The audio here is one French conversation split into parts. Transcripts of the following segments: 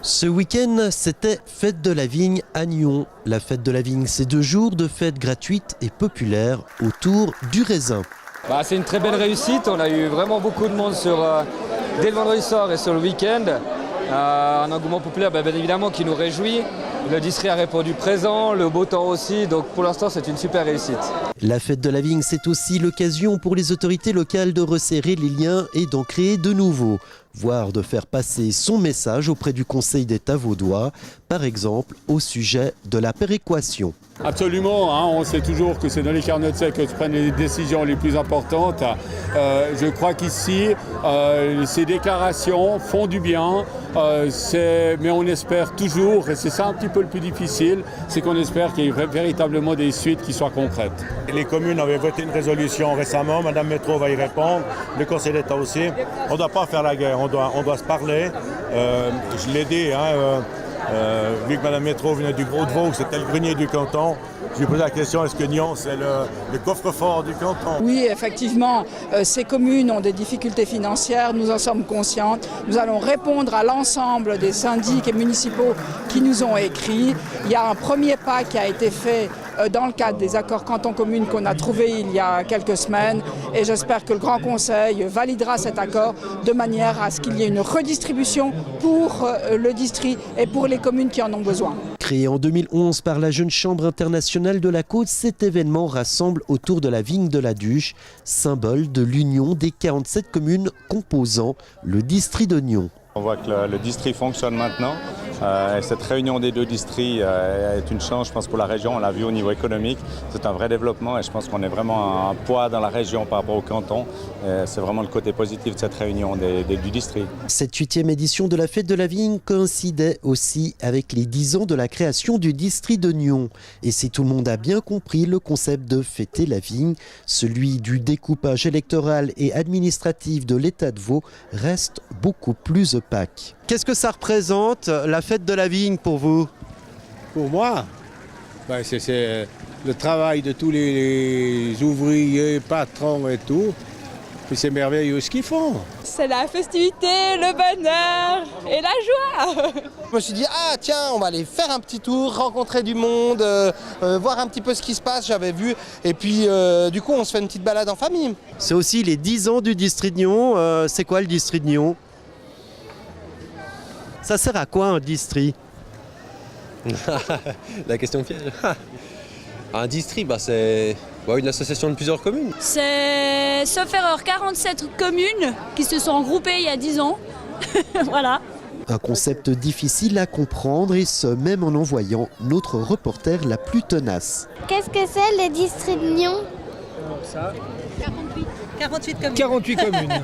Ce week-end, c'était Fête de la Vigne à Nyon. La Fête de la Vigne, c'est 2 jours de fête gratuite et populaire autour du raisin. C'est une très belle réussite. On a eu vraiment beaucoup de monde dès le vendredi soir et sur le week-end. Un engouement populaire, bien évidemment, qui nous réjouit. Le district a répondu présent, le beau temps aussi. Donc pour l'instant, c'est une super réussite. La Fête de la Vigne, c'est aussi l'occasion pour les autorités locales de resserrer les liens et d'en créer de nouveaux, voire de faire passer son message auprès du Conseil d'État vaudois, par exemple au sujet de la péréquation. Absolument, on sait toujours que c'est dans les carnets de sel que se prennent les décisions les plus importantes. Je crois qu'ici, ces déclarations font du bien, mais on espère toujours, et c'est ça un petit peu le plus difficile, c'est qu'on espère qu'il y ait véritablement des suites qui soient concrètes. Les communes avaient voté une résolution récemment, Madame Métro va y répondre, le Conseil d'État aussi. On ne doit pas faire la guerre, on doit se parler. Je l'ai dit, vu que Mme Métro venait du Gros-de-Vaud, c'était le grenier du canton, je lui ai posé la question, est-ce que Nyon c'est le coffre-fort du canton? Oui, effectivement, ces communes ont des difficultés financières, nous en sommes conscientes. Nous allons répondre à l'ensemble des syndics et municipaux qui nous ont écrit. Il y a un premier pas qui a été fait dans le cadre des accords canton-commune qu'on a trouvé il y a quelques semaines, et j'espère que le Grand Conseil validera cet accord de manière à ce qu'il y ait une redistribution pour le district et pour les communes qui en ont besoin. Créé en 2011 par la Jeune Chambre internationale de la Côte, cet événement rassemble autour de la vigne de la Duche, symbole de l'union des 47 communes composant le district de Nyon. On voit que le district fonctionne maintenant. Cette réunion des 2 districts est une chance, je pense, pour la région. On l'a vu au niveau économique. C'est un vrai développement et je pense qu'on est vraiment un poids dans la région par rapport au canton. C'est vraiment le côté positif de cette réunion du district. Cette 8e édition de la Fête de la Vigne coïncidait aussi avec les 10 ans de la création du district de Nyon. Et si tout le monde a bien compris le concept de fêter la vigne, celui du découpage électoral et administratif de l'État de Vaud reste beaucoup plus opaque. Qu'est-ce que ça représente, la Fête de la Vigne, pour vous? Pour moi, c'est le travail de tous les ouvriers, patrons et tout. Puis c'est merveilleux ce qu'ils font. C'est la festivité, le bonheur et la joie. Je me suis dit, tiens, on va aller faire un petit tour, rencontrer du monde, voir un petit peu ce qui se passe, j'avais vu. Et puis, du coup, on se fait une petite balade en famille. C'est aussi les 10 ans du district de Nyon. C'est quoi le district de Nyon? Ça sert à quoi un district? La question piège. Un district, c'est une association de plusieurs communes. C'est, sauf erreur, 47 communes qui se sont regroupées il y a 10 ans. Voilà. Un concept difficile à comprendre, et ce même en envoyant notre reporter la plus tenace. Qu'est-ce que c'est le district de Nyon? 48 communes. 48 communes.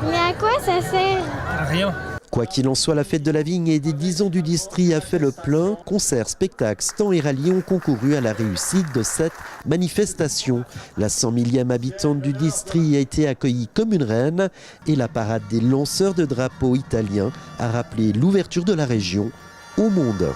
Mais à quoi ça sert? À rien. Quoi qu'il en soit, la Fête de la Vigne et des 10 ans du district a fait le plein. Concerts, spectacles, stands et rallyes ont concouru à la réussite de cette manifestation. La 100 millième habitante du district a été accueillie comme une reine, et la parade des lanceurs de drapeaux italiens a rappelé l'ouverture de la région au monde.